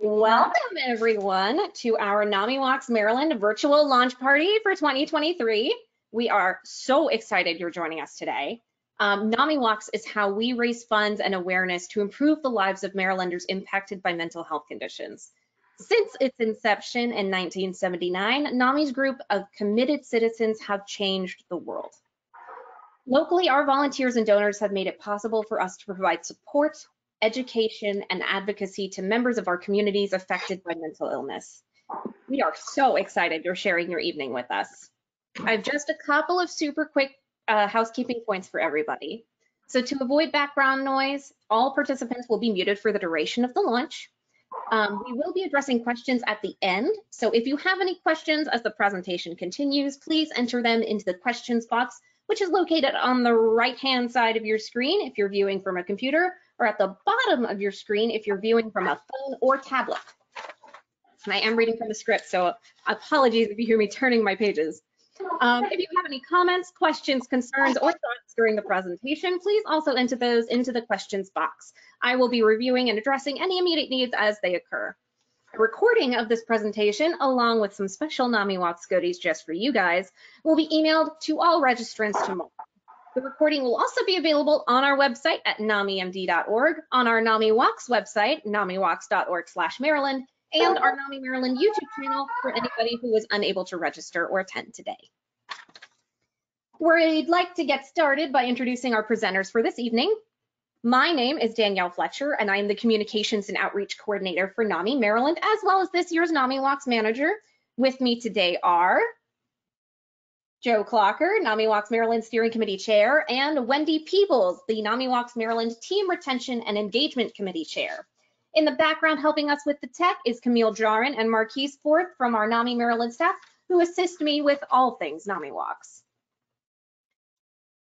Welcome everyone to our NAMIWalks Maryland virtual launch party for 2023. We are so excited you're joining us today. NAMIWalks is how we raise funds and awareness to improve the lives of Marylanders impacted by mental health conditions. Since its inception in 1979, NAMI's group of committed citizens have changed the world. Locally, our volunteers and donors have made it possible for us to provide support, education, and advocacy to members of our communities affected by mental illness. We are so excited you're sharing your evening with us. I have just a couple of super quick housekeeping points for everybody. So to avoid background noise, all participants will be muted for the duration of the launch. We will be addressing questions at the end. So if you have any questions as the presentation continues, please enter them into the questions box, which is located on the right-hand side of your screen if you're viewing from a computer, or at the bottom of your screen if you're viewing from a phone or tablet. And I am reading from the script, so apologies if you hear me turning my pages. If you have any comments, questions, concerns, or thoughts during the presentation, please also enter those into the questions box. I will be reviewing and addressing any immediate needs as they occur. A recording of this presentation, along with some special NAMIWalks goodies just for you guys, will be emailed to all registrants tomorrow. The recording will also be available on our website at namimd.org, on our NAMIWalks website, namiwalks.org/Maryland, and our NAMI Maryland YouTube channel for anybody who was unable to register or attend today. We'd like to get started by introducing our presenters for this evening. My name is Danielle Fletcher, and I am the Communications and Outreach Coordinator for NAMI Maryland, as well as this year's NAMIWalks Manager. With me today are Joe Clocker, NAMIWalks Maryland Steering Committee Chair, and Wendy Peebles, the NAMIWalks Maryland Team Retention and Engagement Committee Chair. In the background helping us with the tech is Camille Jarin and Marquise Forth from our NAMI Maryland staff, who assist me with all things NAMIWalks.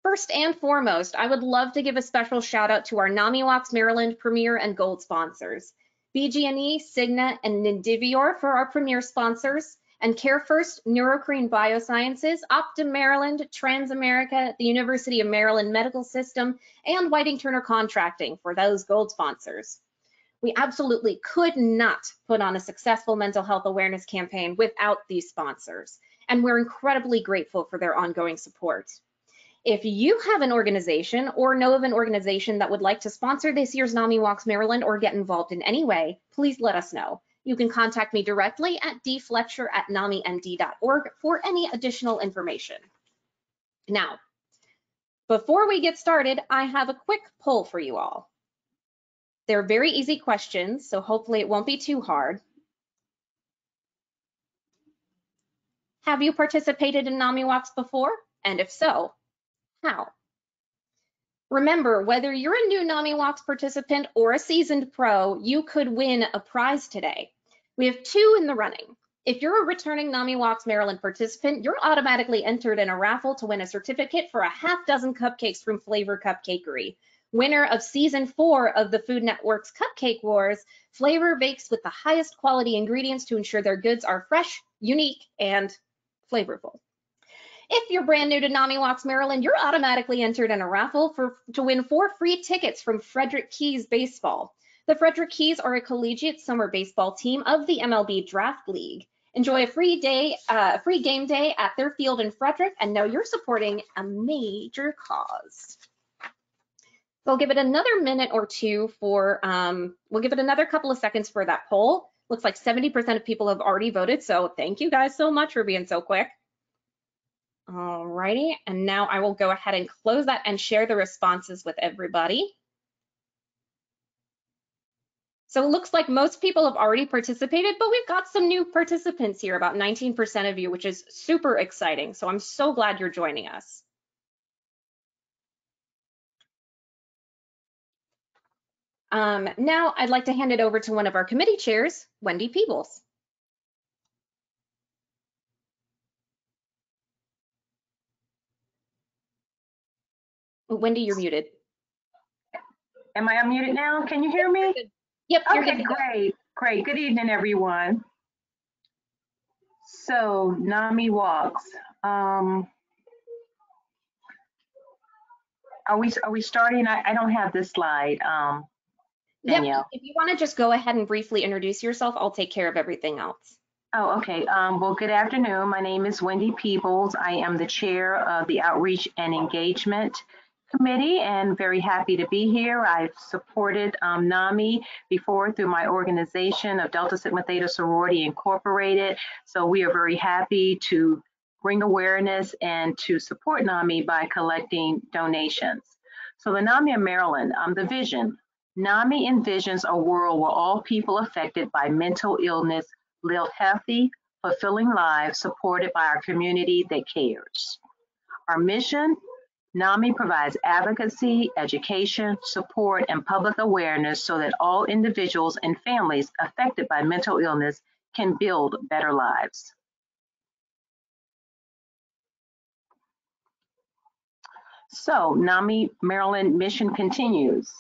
First and foremost, I would love to give a special shout out to our NAMIWalks Maryland Premier and Gold sponsors, BG&E, Cigna, and Indivior for our Premier sponsors, and Care First, Neurocrine Biosciences, Optum Maryland, Transamerica, the University of Maryland Medical System, and Whiting Turner Contracting for those Gold sponsors. We absolutely could not put on a successful mental health awareness campaign without these sponsors, and we're incredibly grateful for their ongoing support. If you have an organization or know of an organization that would like to sponsor this year's NAMIWalks Maryland or get involved in any way, please let us know. You can contact me directly at dfletcher@namimd.org for any additional information. Now, before we get started, I have a quick poll for you all. They're very easy questions, so hopefully it won't be too hard. Have you participated in NAMIWalks before? And if so, how? Remember, whether you're a new NAMIWalks participant or a seasoned pro, you could win a prize today. We have two in the running. If you're a returning NAMIWalks Maryland participant, you're automatically entered in a raffle to win a certificate for a half dozen cupcakes from Flavor Cupcakery. Winner of season 4 of the Food Network's Cupcake Wars, Flavor bakes with the highest quality ingredients to ensure their goods are fresh, unique, and flavorful. If you're brand new to NAMIWalks Maryland, you're automatically entered in a raffle to win 4 free tickets from Frederick Keys Baseball. The Frederick Keys are a collegiate summer baseball team of the MLB Draft League. Enjoy a free game day at their field in Frederick, and know you're supporting a major cause. So I'll give it another minute or two for, we'll give it another couple of seconds for that poll. Looks like 70% of people have already voted, so thank you guys so much for being so quick. Alrighty, and now I will go ahead and close that and share the responses with everybody. So it looks like most people have already participated, but we've got some new participants here, about 19% of you, which is super exciting. So I'm so glad you're joining us. Now I'd like to hand it over to one of our committee chairs, Wendy Peebles. Wendy, you're muted. Am I unmuted now? Can you hear me? Yep. Okay, great. Good evening, everyone. So, NAMIWalks. Are we starting? I don't have this slide. Yep, Danielle. if you want to just go ahead and briefly introduce yourself, I'll take care of everything else. Oh, okay. Well, good afternoon. My name is Wendy Peebles. I am the chair of the Outreach and Engagement Committee and very happy to be here. I've supported NAMI before through my organization of Delta Sigma Theta Sorority Incorporated. So we are very happy to bring awareness and to support NAMI by collecting donations. So the NAMI of Maryland, the vision. NAMI envisions a world where all people affected by mental illness live healthy, fulfilling lives supported by our community that cares. Our mission, NAMI provides advocacy, education, support, and public awareness so that all individuals and families affected by mental illness can build better lives. So, NAMI Maryland mission continues.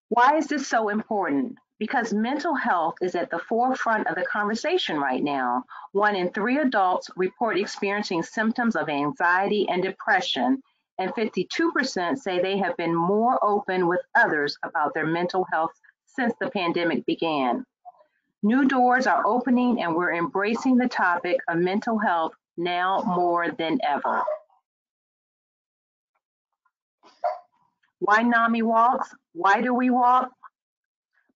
Why is this so important? Because mental health is at the forefront of the conversation right now. 1 in 3 adults report experiencing symptoms of anxiety and depression, and 52% say they have been more open with others about their mental health since the pandemic began. New doors are opening, and we're embracing the topic of mental health now more than ever. Why NAMI Walks? Why do we walk?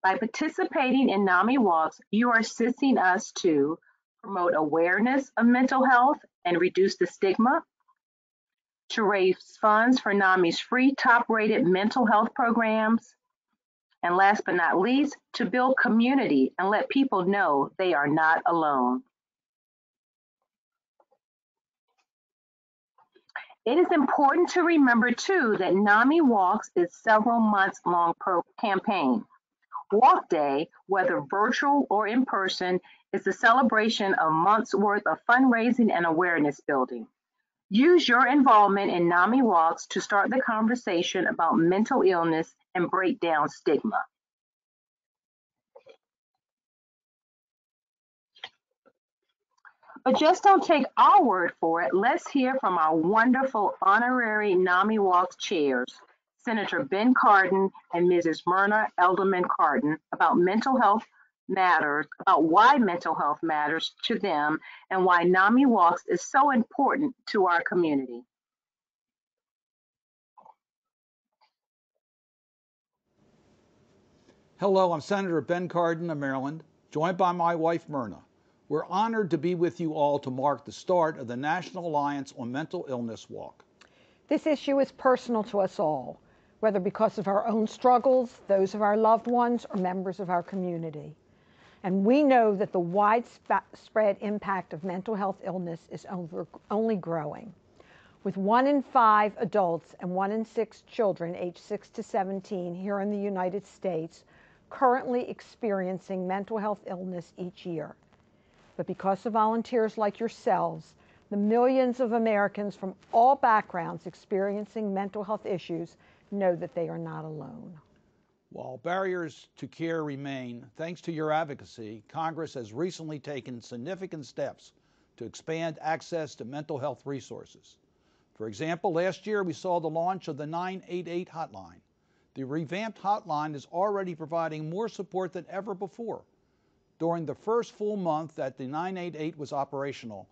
By participating in NAMI Walks, you are assisting us to promote awareness of mental health and reduce the stigma, to raise funds for NAMI's free top-rated mental health programs, and last but not least, to build community and let people know they are not alone. It is important to remember too that NAMI Walks is several months long campaign. Walk Day, whether virtual or in person, is the celebration of months worth of fundraising and awareness building. Use your involvement in NAMI Walks to start the conversation about mental illness and break down stigma. But just don't take our word for it. Let's hear from our wonderful honorary NAMI Walks chairs, Senator Ben Cardin and Mrs. Myna Edelman Cardin, about mental health matters, about why mental health matters to them, and why NAMI Walks is so important to our community. Hello, I'm Senator Ben Cardin of Maryland, joined by my wife Myna. We're honored to be with you all to mark the start of the National Alliance on Mental Illness Walk. This issue is personal to us all, whether because of our own struggles, those of our loved ones, or members of our community. And we know that the widespread impact of mental health illness is only growing. With 1 in 5 adults and 1 in 6 children aged 6 to 17 here in the United States currently experiencing mental health illness each year. But because of volunteers like yourselves, the millions of Americans from all backgrounds experiencing mental health issues know that they are not alone. While barriers to care remain, thanks to your advocacy, Congress has recently taken significant steps to expand access to mental health resources. For example, last year we saw the launch of the 988 hotline. The revamped hotline is already providing more support than ever before. During the first full month that the 988 was operational,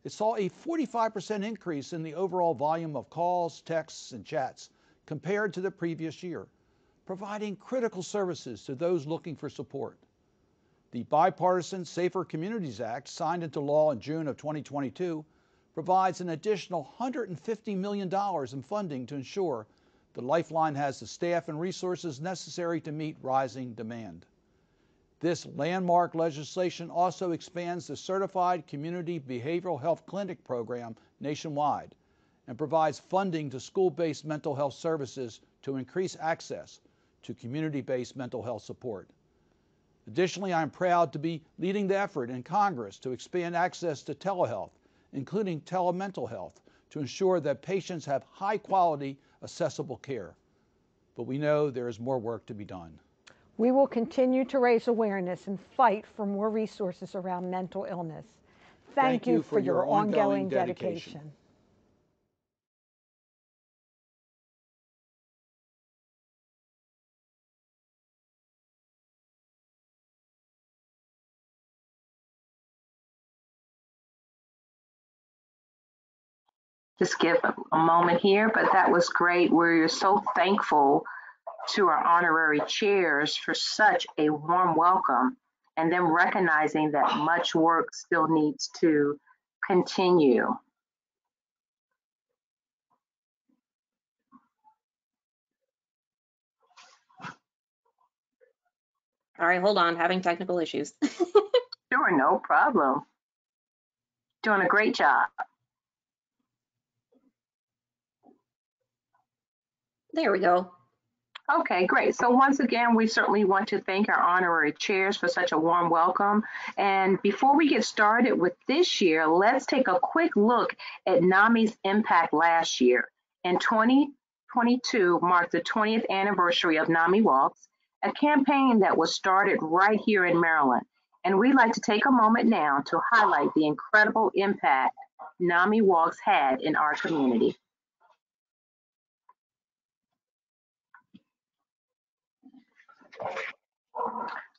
it saw a 45% increase in the overall volume of calls, texts, and chats compared to the previous year, providing critical services to those looking for support. The bipartisan Safer Communities Act, signed into law in June of 2022, provides an additional $150 million in funding to ensure the Lifeline has the staff and resources necessary to meet rising demand. This landmark legislation also expands the Certified Community Behavioral Health Clinic program nationwide and provides funding to school-based mental health services to increase access to community-based mental health support. Additionally, I'm proud to be leading the effort in Congress to expand access to telehealth, including telemental health, to ensure that patients have high-quality, accessible care. But we know there is more work to be done. We will continue to raise awareness and fight for more resources around mental illness. Thank you for your ongoing dedication. just give a moment here, but that was great. We're so thankful to our honorary chairs for such a warm welcome, and them recognizing that much work still needs to continue. All right, hold on, having technical issues. Sure, no problem. Doing a great job. There we go. Okay, great. So once again, we certainly want to thank our honorary chairs for such a warm welcome. And before we get started with this year, let's take a quick look at NAMI's impact last year. In 2022 marked the 20th anniversary of NAMIWalks, a campaign that was started right here in Maryland. And we'd like to take a moment now to highlight the incredible impact NAMIWalks had in our community.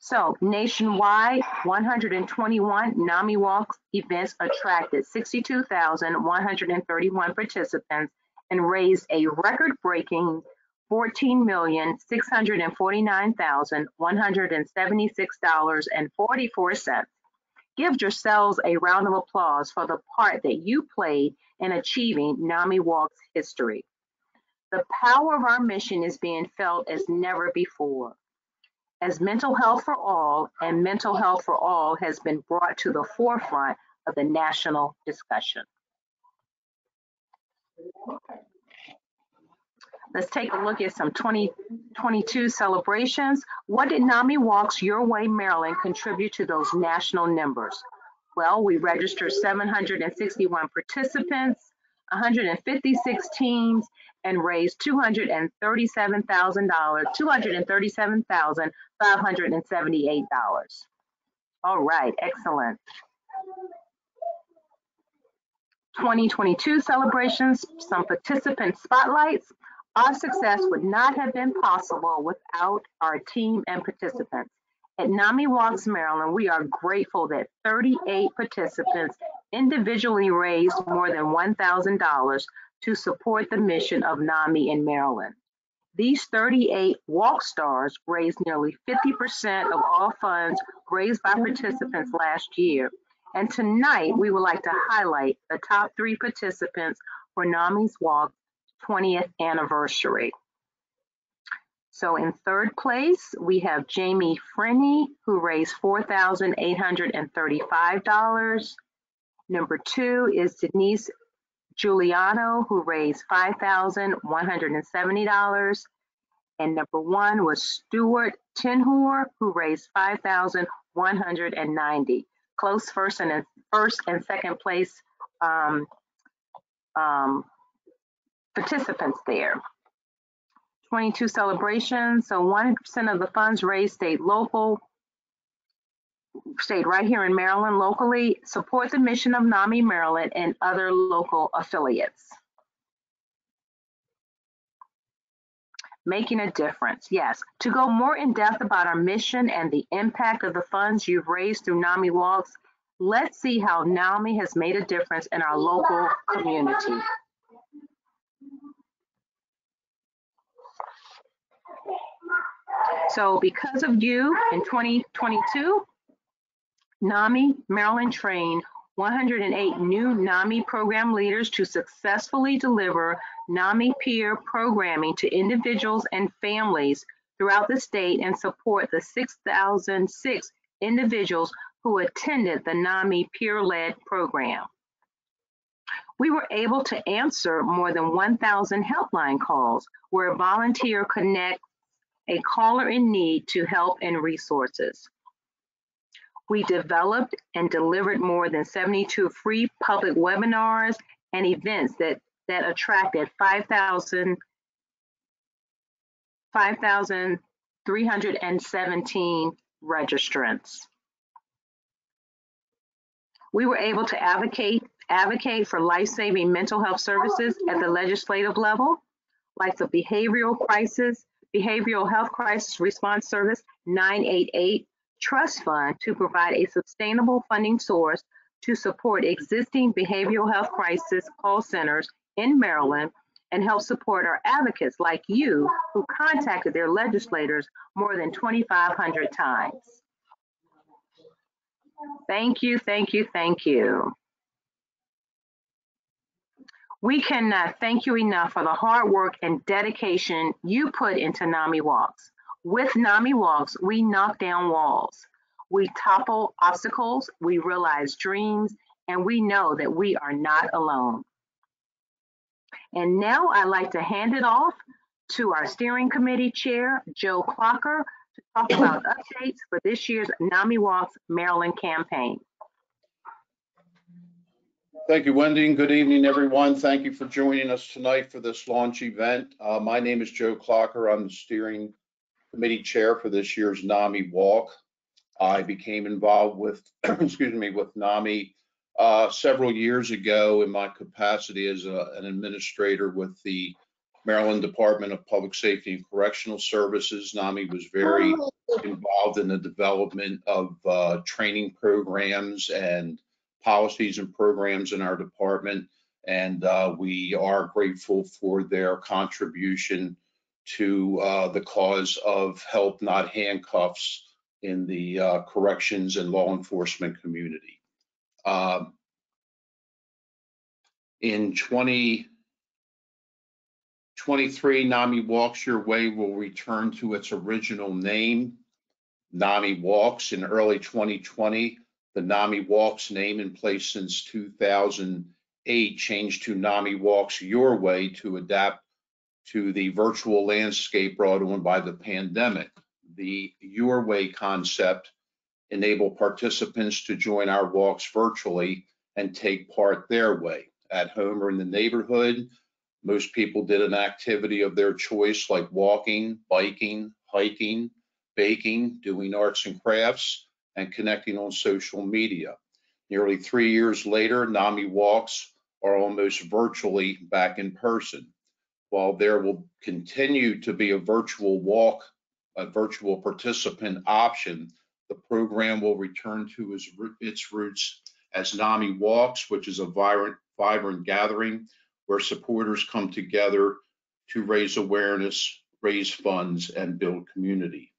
So nationwide, 121 NAMIWalks events attracted 62,131 participants and raised a record-breaking $14,649,176.44. Give yourselves a round of applause for the part that you played in achieving NAMIWalks history. The power of our mission is being felt as never before, as mental health for all and mental health for all has been brought to the forefront of the national discussion. Let's take a look at some 2022 celebrations. What did NAMIWalks Your Way Maryland contribute to those national numbers? Well, we registered 761 participants, 156 teams, and raised $237,578. All right, excellent. 2022 celebrations, some participant spotlights. Our success would not have been possible without our team and participants. At NAMIWalks Maryland, we are grateful that 38 participants individually raised more than $1,000 to support the mission of NAMI in Maryland. These 38 walk stars raised nearly 50% of all funds raised by participants last year. And tonight, we would like to highlight the top 3 participants for NAMI's Walk 20th anniversary. So in third place, we have Jamie Frenney, who raised $4,835. Number 2 is Denise Giuliano, who raised $5,170. And number 1 was Stuart Tinhor, who raised $5,190. Close first and second place participants there. 22 celebrations, so 100% of the funds raised stayed right here in Maryland locally. Support the mission of NAMI Maryland and other local affiliates. Making a difference, yes. To go more in depth about our mission and the impact of the funds you've raised through NAMIWalks, let's see how NAMI has made a difference in our local community. So because of you, in 2022, NAMI Maryland trained 108 new NAMI program leaders to successfully deliver NAMI peer programming to individuals and families throughout the state and support the 6,006 individuals who attended the NAMI peer-led program. We were able to answer more than 1,000 helpline calls where a volunteer connects a caller in need to help and resources. We developed and delivered more than 72 free public webinars and events that attracted 5,317 registrants. We were able to advocate for life-saving mental health services at the legislative level, like the Behavioral Health Crisis Response Service 988 Trust Fund to provide a sustainable funding source to support existing behavioral health crisis call centers in Maryland and help support our advocates like you who contacted their legislators more than 2,500 times. Thank you, thank you, thank you. We cannot thank you enough for the hard work and dedication you put into NAMIWalks. With NAMIWalks, we knock down walls. We topple obstacles, we realize dreams, and we know that we are not alone. And now I'd like to hand it off to our steering committee chair, Joe Clocker, to talk about updates for this year's NAMIWalks Maryland campaign. Thank you, Wendy, and good evening, everyone. Thank you for joining us tonight for this launch event. My name is Joe Clocker. I'm the steering committee chair for this year's NAMI Walk. I became involved with, excuse me, with NAMI several years ago in my capacity as an administrator with the Maryland Department of Public Safety and Correctional Services. NAMI was very involved in the development of training programs and policies and programs in our department, and we are grateful for their contribution to the cause of help, not handcuffs, in the corrections and law enforcement community. In 2023, NAMI Walks Your Way will return to its original name, NAMI Walks. In early 2020, the NAMI Walks name, in place since 2008, changed to NAMI Walks Your Way to adapt to the virtual landscape brought on by the pandemic. The Your Way concept enabled participants to join our walks virtually and take part their way. At home or in the neighborhood, most people did an activity of their choice, like walking, biking, hiking, baking, doing arts and crafts, and connecting on social media. Nearly 3 years later, NAMI Walks are almost virtually back in person. While there will continue to be a virtual walk, a virtual participant option, the program will return to its roots as NAMI Walks, which is a vibrant gathering where supporters come together to raise awareness, raise funds, and build community.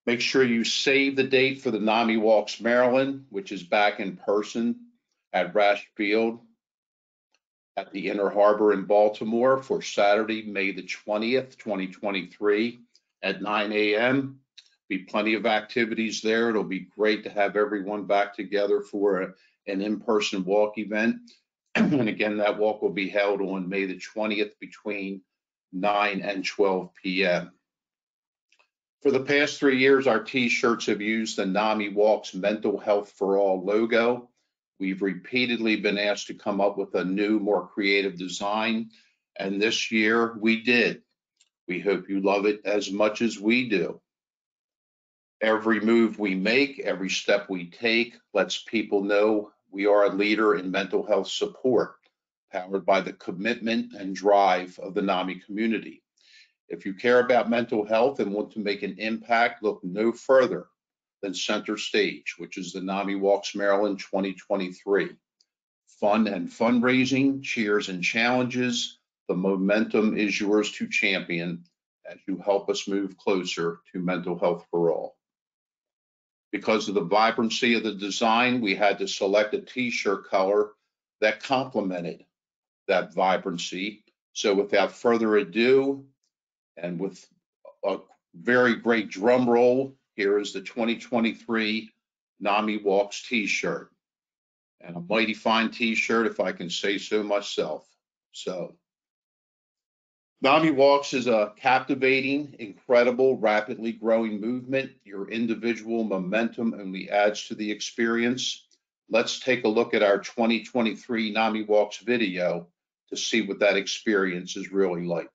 Make sure you save the date for the NAMI Walks Maryland, which is back in person at Rash Field at the Inner Harbor in Baltimore for Saturday, May the 20th, 2023 at 9 a.m. Be plenty of activities there. It'll be great to have everyone back together for an in-person walk event. And again, that walk will be held on May the 20th between 9 and 12 p.m. For the past 3 years, our t-shirts have used the NAMI Walks Mental Health for All logo. We've repeatedly been asked to come up with a new, more creative design, and this year we did. We hope you love it as much as we do. Every move we make, every step we take lets people know we are a leader in mental health support, powered by the commitment and drive of the NAMI community. If you care about mental health and want to make an impact, look no further than center stage, which is the NAMI Walks Maryland 2023. Fun and fundraising, cheers and challenges. The momentum is yours to champion as you help us move closer to mental health for all. Because of the vibrancy of the design, we had to select a t-shirt color that complemented that vibrancy. So without further ado, and with a very great drum roll, here is the 2023 NAMI Walks t-shirt. And a mighty fine t-shirt, if I can say so myself. So NAMI Walks is a captivating, incredible, rapidly growing movement. Your individual momentum only adds to the experience. Let's take a look at our 2023 NAMI Walks video to see what that experience is really like.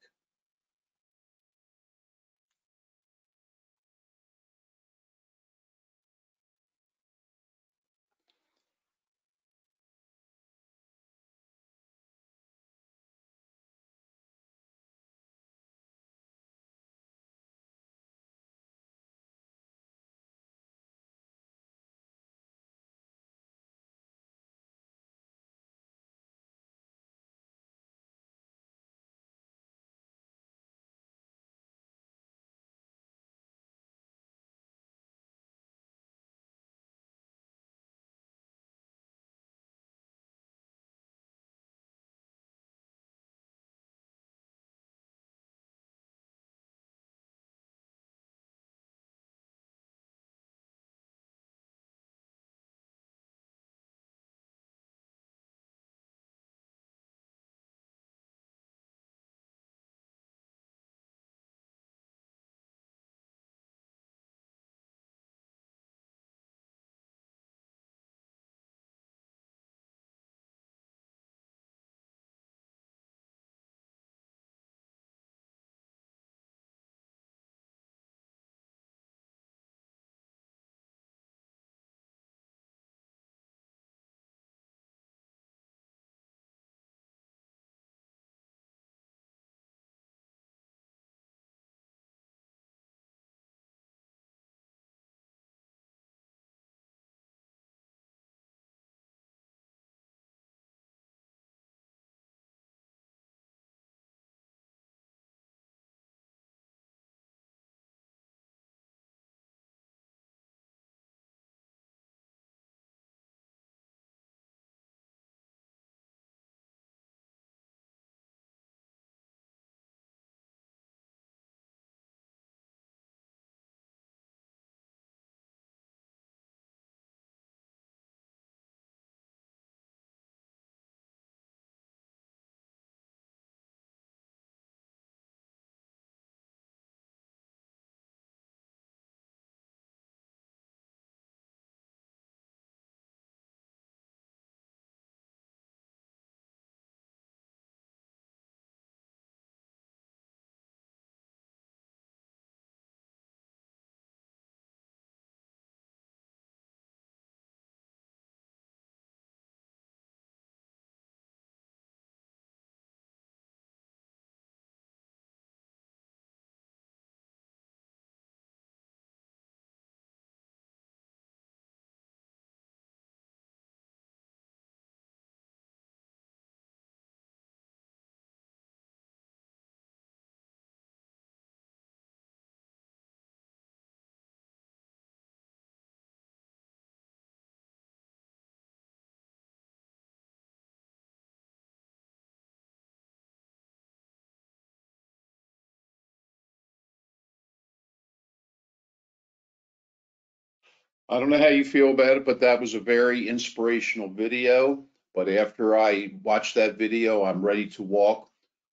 I don't know how you feel about it, but that was a very inspirational video. But after I watched that video, I'm ready to walk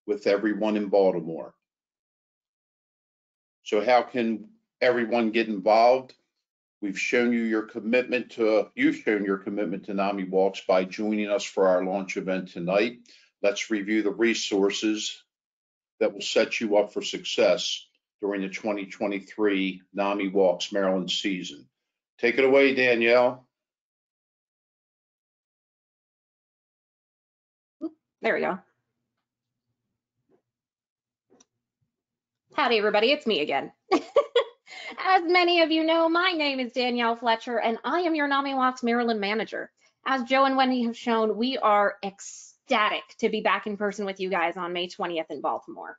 with everyone in Baltimore. So how can everyone get involved? You've shown your commitment to NAMIWalks by joining us for our launch event tonight. Let's review the resources that will set you up for success during the 2023 NAMIWalks Maryland season. Take it away, Danielle. There we go. Howdy, everybody. It's me again. As many of you know, my name is Danielle Fletcher, and I am your NAMIWalks Maryland manager. As Joe and Wendy have shown, we are ecstatic to be back in person with you guys on May 20th in Baltimore.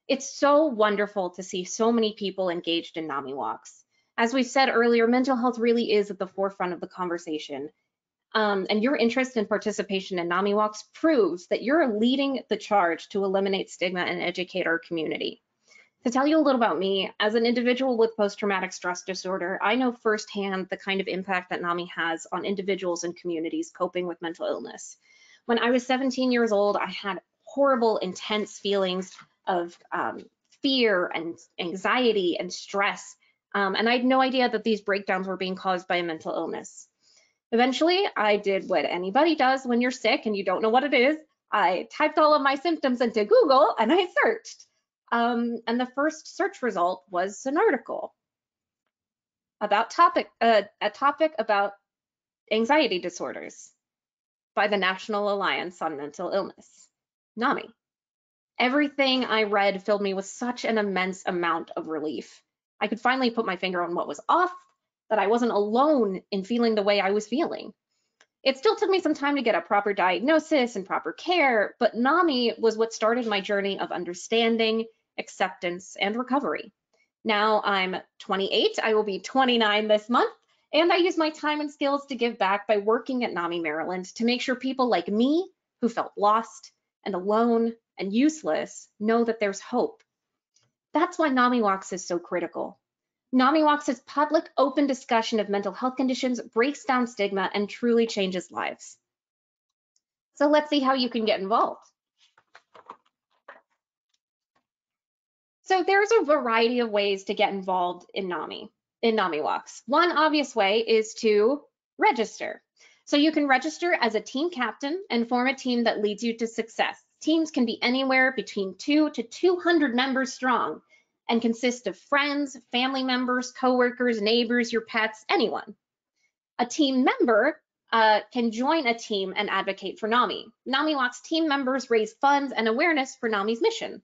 It's so wonderful to see so many people engaged in NAMIWalks. As we said earlier, mental health really is at the forefront of the conversation. And your interest and participation in NAMIWalks proves that you're leading the charge to eliminate stigma and educate our community. To tell you a little about me, as an individual with post-traumatic stress disorder, I know firsthand the kind of impact that NAMI has on individuals and communities coping with mental illness. When I was 17 years old, I had horrible, intense feelings of fear and anxiety and stress, and I had no idea that these breakdowns were being caused by a mental illness. Eventually, I did what anybody does when you're sick and you don't know what it is. I typed all of my symptoms into Google and I searched. And the first search result was an article about a topic about anxiety disorders by the National Alliance on Mental Illness, NAMI. Everything I read filled me with such an immense amount of relief. I could finally put my finger on what was off, that I wasn't alone in feeling the way I was feeling. It still took me some time to get a proper diagnosis and proper care, but NAMI was what started my journey of understanding, acceptance, and recovery. Now I'm 28, I will be 29 this month, and I use my time and skills to give back by working at NAMI Maryland to make sure people like me who felt lost and alone and useless know that there's hope. That's why NAMIWalks is so critical. NAMIWalks' public, open discussion of mental health conditions breaks down stigma and truly changes lives. So let's see how you can get involved. So there's a variety of ways to get involved in NAMIWalks. One obvious way is to register. So you can register as a team captain and form a team that leads you to success. Teams can be anywhere between 2 to 200 members strong and consist of friends, family members, coworkers, neighbors, your pets, anyone. A team member can join a team and advocate for NAMI. NAMIWalks team members raise funds and awareness for NAMI's mission.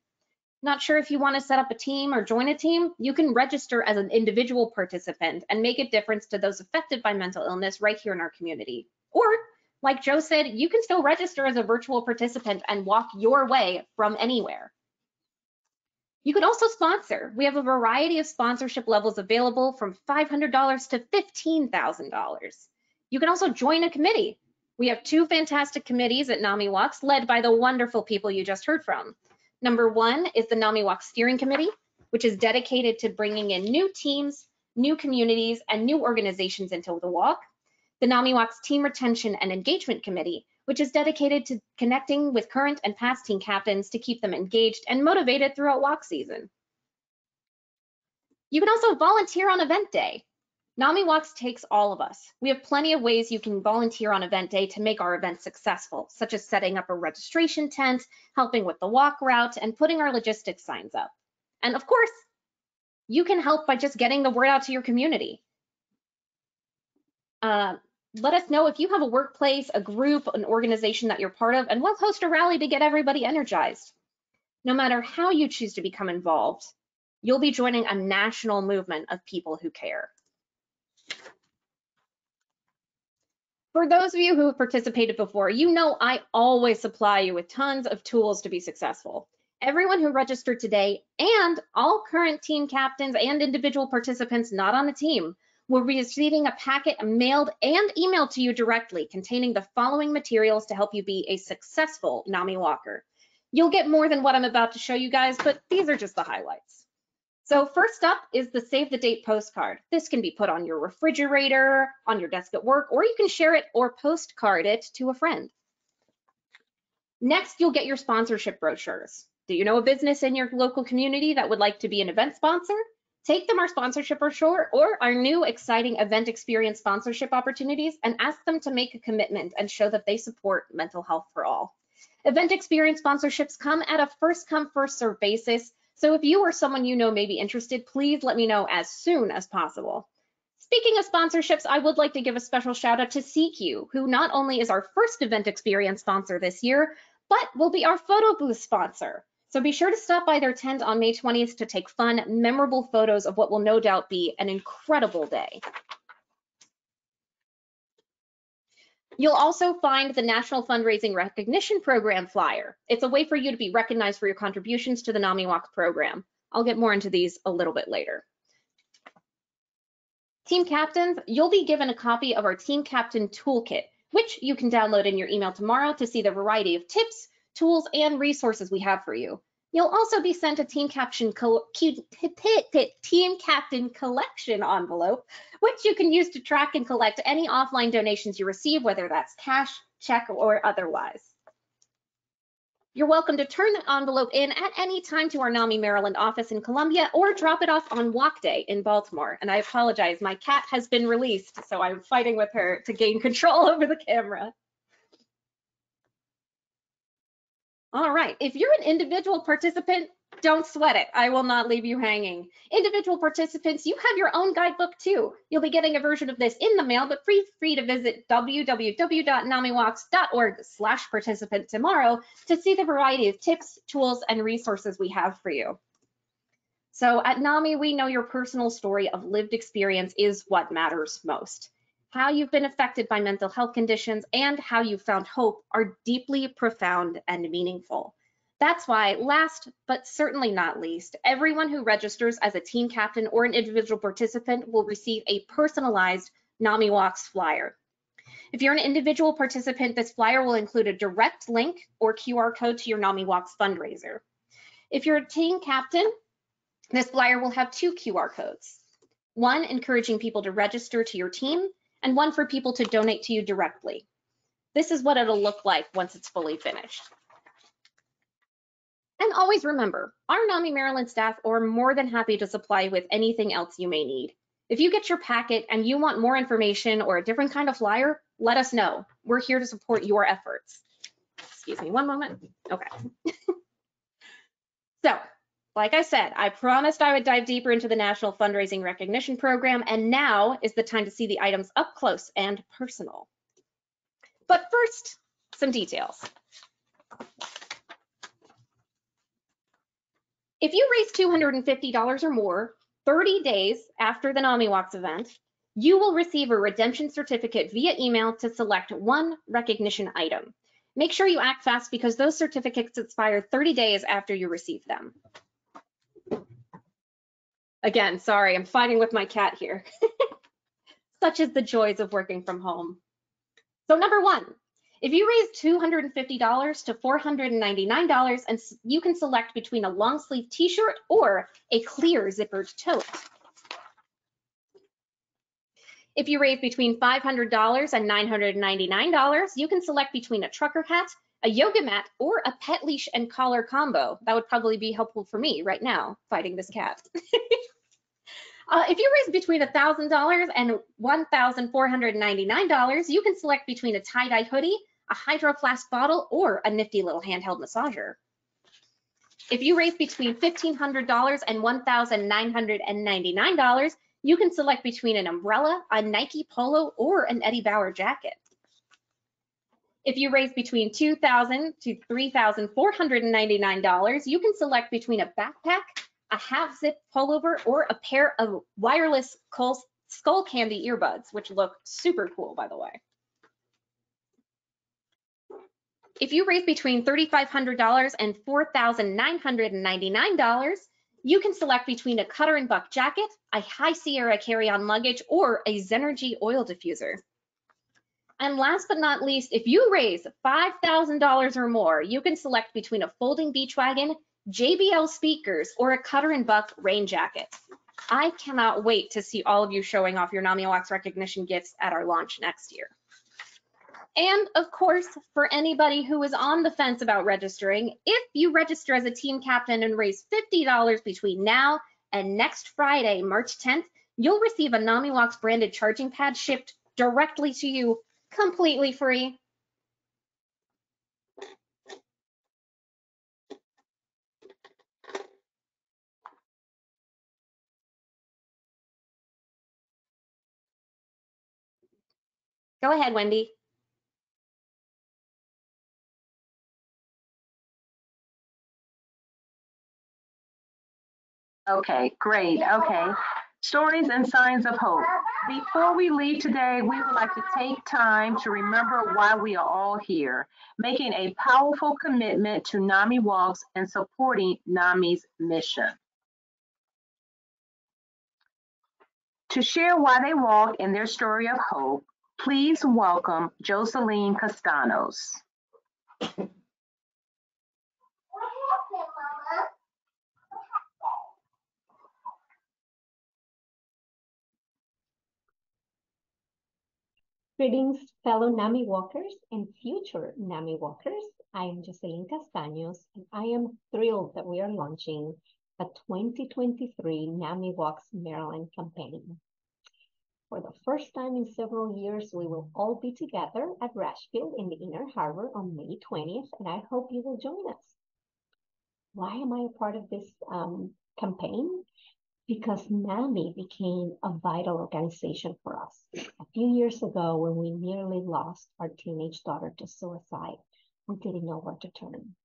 Not sure if you want to set up a team or join a team? You can register as an individual participant and make a difference to those affected by mental illness right here in our community. Or, like Joe said, you can still register as a virtual participant and walk your way from anywhere. You can also sponsor. We have a variety of sponsorship levels available from $500 to $15,000. You can also join a committee. We have 2 fantastic committees at NAMIWalks led by the wonderful people you just heard from. Number 1 is the NAMIWalks Steering Committee, which is dedicated to bringing in new teams, new communities, and new organizations into the walk. The NAMIWalks Team Retention and Engagement Committee, which is dedicated to connecting with current and past team captains to keep them engaged and motivated throughout walk season. You can also volunteer on event day. NAMIWalks takes all of us. We have plenty of ways you can volunteer on event day to make our event successful, such as setting up a registration tent, helping with the walk route, and putting our logistics signs up. And of course, you can help by just getting the word out to your community. Let us know if you have a workplace, a group, an organization that you're part of, and we'll host a rally to get everybody energized. No matter how you choose to become involved, you'll be joining a national movement of people who care. For those of you who have participated before, you know I always supply you with tons of tools to be successful. Everyone who registered today and all current team captains and individual participants not on the team will be receiving a packet mailed and emailed to you directly containing the following materials to help you be a successful NAMI walker. You'll get more than what I'm about to show you guys, but these are just the highlights. So first up is the save the date postcard. This can be put on your refrigerator, on your desk at work, or you can share it or postcard it to a friend. Next, you'll get your sponsorship brochures. Do you know a business in your local community that would like to be an event sponsor? Take them our sponsorship brochure or our new exciting event experience sponsorship opportunities and ask them to make a commitment and show that they support mental health for all. Event experience sponsorships come at a first come, first serve basis. So if you or someone you know may be interested, please let me know as soon as possible. Speaking of sponsorships, I would like to give a special shout out to CQ, who not only is our first event experience sponsor this year, but will be our photo booth sponsor. So be sure to stop by their tent on May 20th to take fun, memorable photos of what will no doubt be an incredible day. You'll also find the National Fundraising Recognition Program flyer. It's a way for you to be recognized for your contributions to the NAMIWalks program. I'll get more into these a little bit later. Team Captains, you'll be given a copy of our Team Captain Toolkit, which you can download in your email tomorrow to see the variety of tips, tools, and resources we have for you. You'll also be sent a Team Captain collection envelope, which you can use to track and collect any offline donations you receive, whether that's cash, check, or otherwise. You're welcome to turn the envelope in at any time to our NAMI Maryland office in Columbia or drop it off on walk day in Baltimore. And I apologize, my cat has been released, so I'm fighting with her to gain control over the camera. All right, if you're an individual participant, don't sweat it. I will not leave you hanging. Individual participants, you have your own guidebook too. You'll be getting a version of this in the mail, but feel free to visit www.namiwalks.org/participant tomorrow to see the variety of tips, tools, and resources we have for you. So at NAMI, we know your personal story of lived experience is what matters most. How you've been affected by mental health conditions and how you found hope are deeply profound and meaningful. That's why, last but certainly not least, everyone who registers as a team captain or an individual participant will receive a personalized NAMIWalks flyer. If you're an individual participant, this flyer will include a direct link or QR code to your NAMIWalks fundraiser. If you're a team captain, this flyer will have 2 QR codes, one encouraging people to register to your team, and one for people to donate to you directly. This is what it'll look like once it's fully finished. And always remember, our NAMI Maryland staff are more than happy to supply you with anything else you may need. If you get your packet and you want more information or a different kind of flyer, let us know. We're here to support your efforts. Excuse me one moment. Okay. So, like I said, I promised I would dive deeper into the National Fundraising Recognition Program, and now is the time to see the items up close and personal. But first, some details. If you raise $250 or more 30 days after the NAMIWalks event, you will receive a redemption certificate via email to select one recognition item. Make sure you act fast because those certificates expire 30 days after you receive them. Again, sorry, I'm fighting with my cat here. Such is the joys of working from home. So number 1, if you raise $250 to $499, and you can select between a long sleeve t-shirt or a clear zippered tote. If you raise between $500 and $999, you can select between a trucker hat, a yoga mat, or a pet leash and collar combo. That would probably be helpful for me right now, fighting this cat. If you raise between $1,000 and $1,499, you can select between a tie-dye hoodie, a Hydro Flask bottle, or a nifty little handheld massager. If you raise between $1,500 and $1,999, you can select between an umbrella, a Nike polo, or an Eddie Bauer jacket. If you raise between $2,000 to $3,499, you can select between a backpack, a half zip pullover, or a pair of wireless skull candy earbuds, which look super cool, by the way. If you raise between $3,500 and $4,999, you can select between a Cutter and Buck jacket, a High Sierra carry-on luggage, or a Zenergy oil diffuser. And last but not least, if you raise $5,000 or more, you can select between a folding beach wagon, JBL speakers, or a Cutter and Buck rain jacket. I cannot wait to see all of you showing off your NAMIWalks recognition gifts at our launch next year. And of course, for anybody who is on the fence about registering, if you register as a team captain and raise $50 between now and next Friday, March 10th, you'll receive a NAMIWalks branded charging pad shipped directly to you, completely free. Go ahead, Wendy. Okay, great. Okay. Stories and signs of hope. Before we leave today, we would like to take time to remember why we are all here, making a powerful commitment to NAMIWalks and supporting NAMI's mission. To share why they walk and their story of hope, please welcome Jocelyn Castanos. Greetings, fellow NAMI walkers and future NAMI walkers. I am Jocelyn Castaños, and I am thrilled that we are launching a 2023 NAMIWalks Maryland campaign. For the first time in several years, we will all be together at Rashfield in the Inner Harbor on May 20th, and I hope you will join us. Why am I a part of this campaign? Because NAMI became a vital organization for us. A few years ago, when we nearly lost our teenage daughter to suicide, we didn't know where to turn.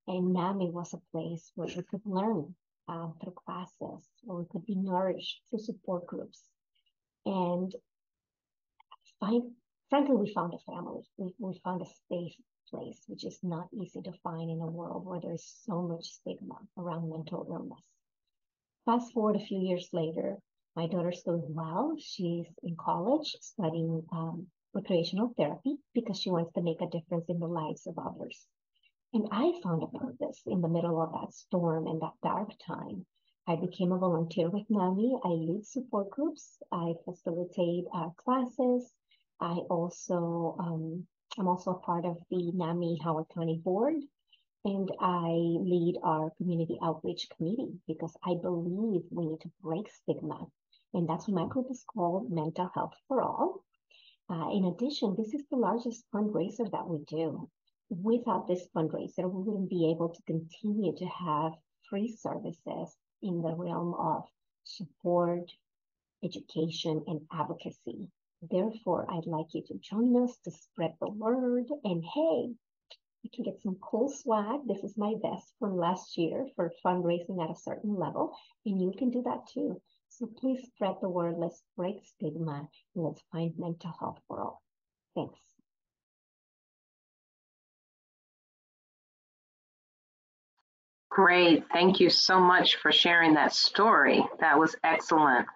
And NAMI was a place where we could learn through classes, where we could be nourished through support groups. And frankly, we found a family. We found a safe place, which is not easy to find in a world where there's so much stigma around mental illness. Fast forward a few years later, my daughter's doing well. She's in college studying recreational therapy because she wants to make a difference in the lives of others. And I found a purpose in the middle of that storm and that dark time. I became a volunteer with NAMI. I lead support groups. I facilitate classes. I'm also a part of the NAMI Howard County Board. And I lead our community outreach committee because I believe we need to break stigma. And that's what my group is called, Mental Health for All. In addition, this is the largest fundraiser that we do. Without this fundraiser, we wouldn't be able to continue to have free services in the realm of support, education, and advocacy. Therefore, I'd like you to join us to spread the word. And hey, you can get some cool swag. This is my vest from last year for fundraising at a certain level, and you can do that too. So please spread the word. Let's break stigma, and let's find mental health for all. Thanks. Great. Thank you so much for sharing that story. That was excellent.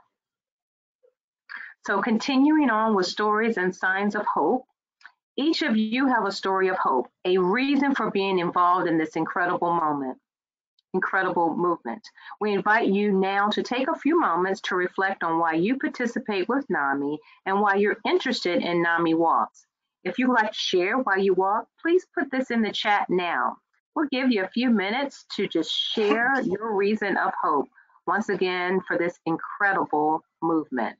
So continuing on with stories and signs of hope, each of you have a story of hope, a reason for being involved in this incredible movement. We invite you now to take a few moments to reflect on why you participate with NAMI and why you're interested in NAMI Walks. If you'd like to share why you walk, please put this in the chat now. We'll give you a few minutes to just share your reason of hope, once again, for this incredible movement.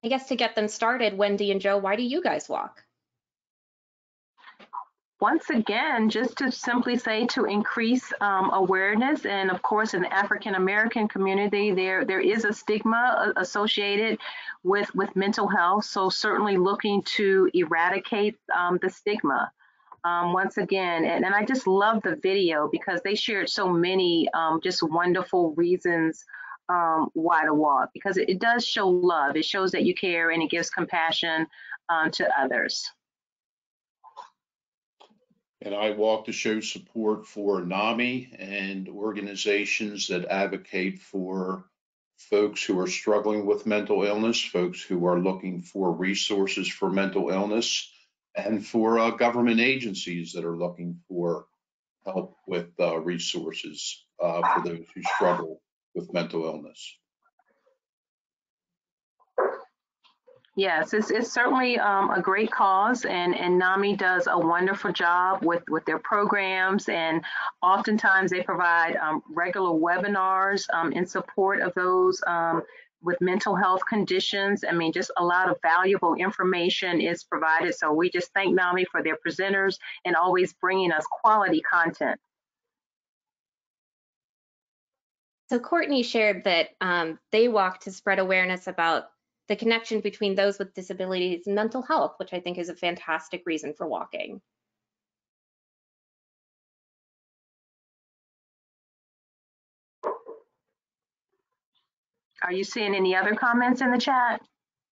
I guess to get them started, Wendy and Joe, why do you guys walk? Once again, just to simply say, to increase awareness, and of course in the African American community, there is a stigma associated with mental health, so certainly looking to eradicate the stigma. Once again, and I just love the video because they shared so many just wonderful reasons why to walk, because it does show love. It shows that you care and it gives compassion to others. And I walk to show support for NAMI and organizations that advocate for folks who are struggling with mental illness, folks who are looking for resources for mental illness, and for government agencies that are looking for help with resources for those who struggle with mental illness. Yes, it's certainly a great cause, and NAMI does a wonderful job with their programs, and oftentimes they provide regular webinars in support of those with mental health conditions. I mean, just a lot of valuable information is provided. So we just thank NAMI for their presenters and always bringing us quality content. So Courtney shared that they walk to spread awareness about the connection between those with disabilities and mental health, which I think is a fantastic reason for walking. Are you seeing any other comments in the chat?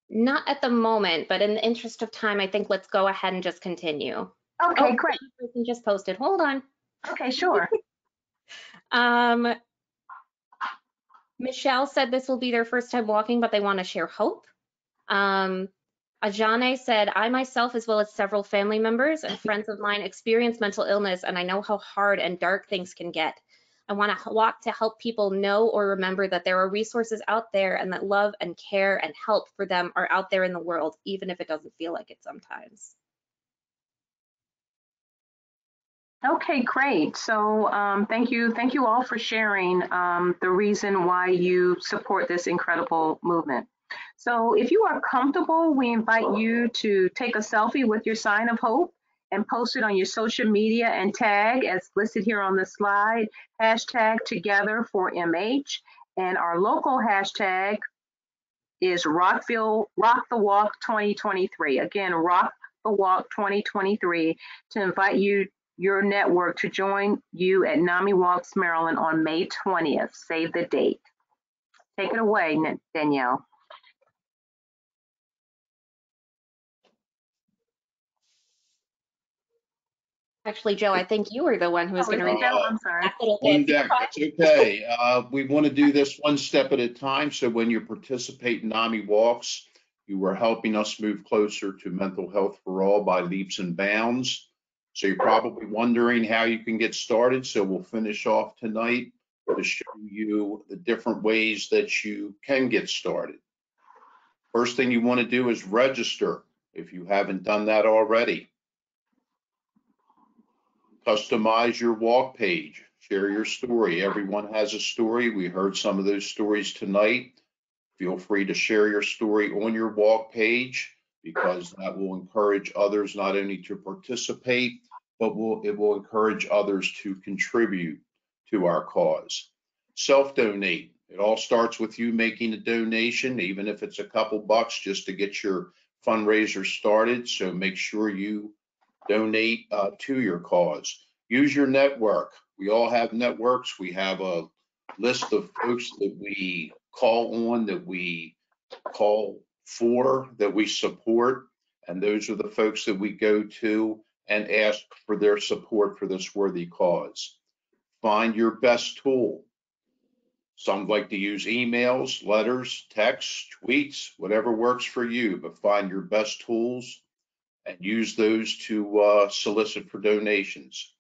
Not at the moment, but in the interest of time, I think let's go ahead and just continue. Okay, Oh, great. Person just posted. Hold on. Okay, sure. Michelle said this will be their first time walking, but they want to share hope. Ajane said, I myself, as well as several family members and friends of mine, experience mental illness, and I know how hard and dark things can get. I want to walk to help people know or remember that there are resources out there and that love and care and help for them are out there in the world, even if it doesn't feel like it sometimes. Okay, great. So thank you all for sharing the reason why you support this incredible movement. So if you are comfortable, we invite you to take a selfie with your sign of hope and post it on your social media and tag, as listed here on the slide, hashtag #TogetherForMH. And our local hashtag is Rock the Walk 2023. Again, Rock the Walk 2023, to invite your network to join you at NAMIWalks Maryland on May 20th. Save the date. Take it away, Danielle. Actually, Joe, I think you were the one who was going to read Joe, I'm sorry. On deck, that's okay. We want to do this one step at a time. So when you participate in NAMI Walks, you are helping us move closer to mental health for all by leaps and bounds. So you're probably wondering how you can get started. So we'll finish off tonight to show you the different ways that you can get started. First thing you want to do is register if you haven't done that already. Customize your walk page, share your story. Everyone has a story. We heard some of those stories tonight. Feel free to share your story on your walk page, because that will encourage others not only to participate, but it will encourage others to contribute to our cause. Self-donate. It all starts with you making a donation, even if it's a couple bucks, just to get your fundraiser started. So make sure you donate to your cause. Use your network. We all have networks. We have a list of folks that we call on, that we call for, that we support, and those are the folks that we go to and ask for their support for this worthy cause. Find your best tool. Some like to use emails, letters, texts, tweets, whatever works for you, but find your best tools and use those to solicit for donations.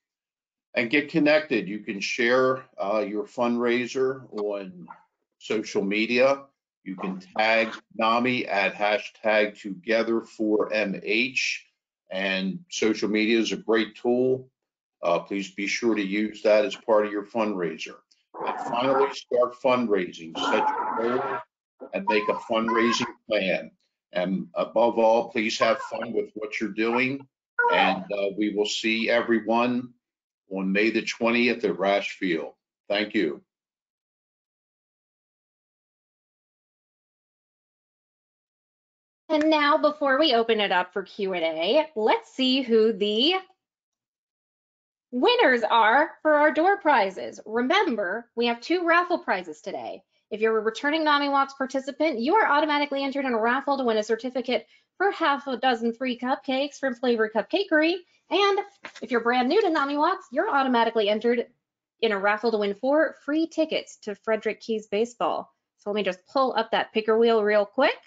And get connected. You can share your fundraiser on social media. You can tag NAMI at #TogetherForMH, and social media is a great tool. Please be sure to use that as part of your fundraiser. And finally, start fundraising. Set your goals and make a fundraising plan. And above all, please have fun with what you're doing. And we will see everyone on May the 20th at Rash Field. Thank you. And now, before we open it up for Q&A, let's see who the winners are for our door prizes. Remember, we have 2 raffle prizes today. If you're a returning NAMI Walks participant, you are automatically entered in a raffle to win a certificate for half a dozen free cupcakes from Flavor Cupcakery. And if you're brand new to NAMI Walks, you're automatically entered in a raffle to win 4 free tickets to Frederick Keys baseball. So let me just pull up that picker wheel real quick.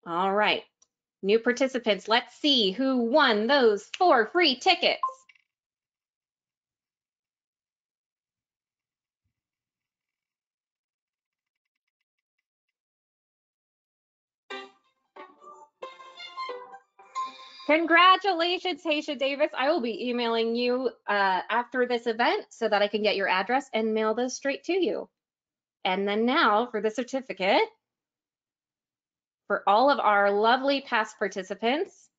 All right, new participants, let's see who won those 4 free tickets. Congratulations, Haysha Davis. I will be emailing you after this event so that I can get your address and mail those straight to you. And then now for the certificate for all of our lovely past participants.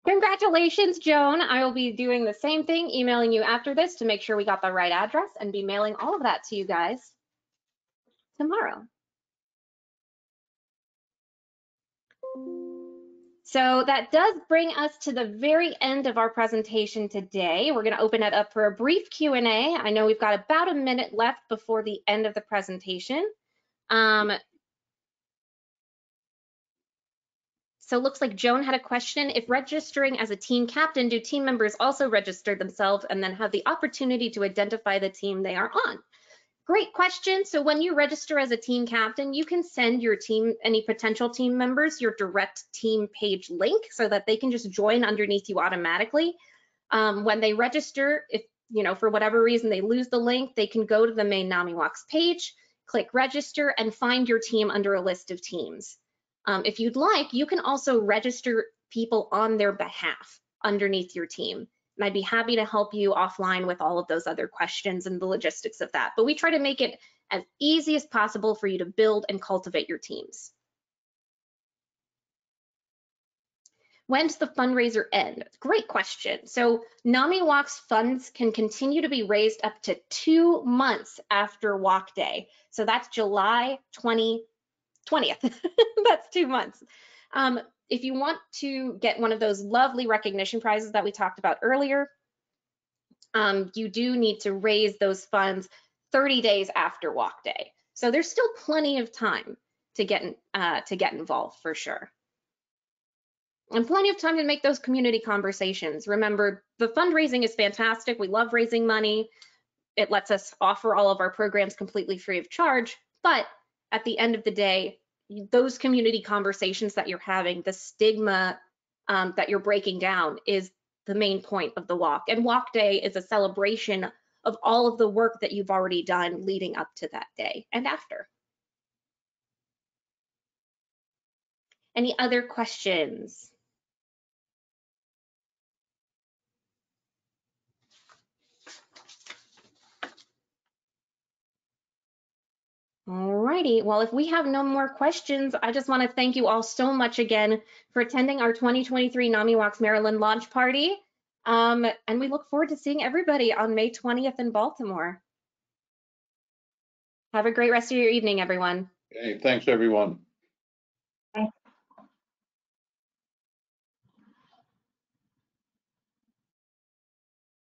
Congratulations, Joan. I will be doing the same thing, emailing you after this to make sure we got the right address and be mailing all of that to you guys tomorrow. So that does bring us to the very end of our presentation today. We're going to open it up for a brief Q&A. I know we've got about a minute left before the end of the presentation. So it looks like Joan had a question. If registering as a team captain, do team members also register themselves and then have the opportunity to identify the team they are on? Great question. So when you register as a team captain, you can send your team, any potential team members, your direct team page link so that they can just join underneath you automatically. When they register, if for whatever reason they lose the link, they can go to the main NAMIWalks page, click register, and find your team under a list of teams. If you'd like, you can also register people on their behalf underneath your team. And I'd be happy to help you offline with all of those other questions and the logistics of that. But we try to make it as easy as possible for you to build and cultivate your teams. When's the fundraiser end? Great question. So NAMIWalks funds can continue to be raised up to 2 months after Walk Day. So that's July 20th. That's 2 months. If you want to get one of those lovely recognition prizes that we talked about earlier, you do need to raise those funds 30 days after Walk Day. So there's still plenty of time to get involved for sure. And plenty of time to make those community conversations. Remember, the fundraising is fantastic. We love raising money. It lets us offer all of our programs completely free of charge. But at the end of the day, those community conversations that you're having, the stigma that you're breaking down is the main point of the walk. And Walk Day is a celebration of all of the work that you've already done leading up to that day and after. Any other questions? Alrighty, well, if we have no more questions, I just want to thank you all so much again for attending our 2023 NAMIWalks Maryland launch party. And we look forward to seeing everybody on May 20th in Baltimore. Have a great rest of your evening, everyone. Okay, thanks, everyone.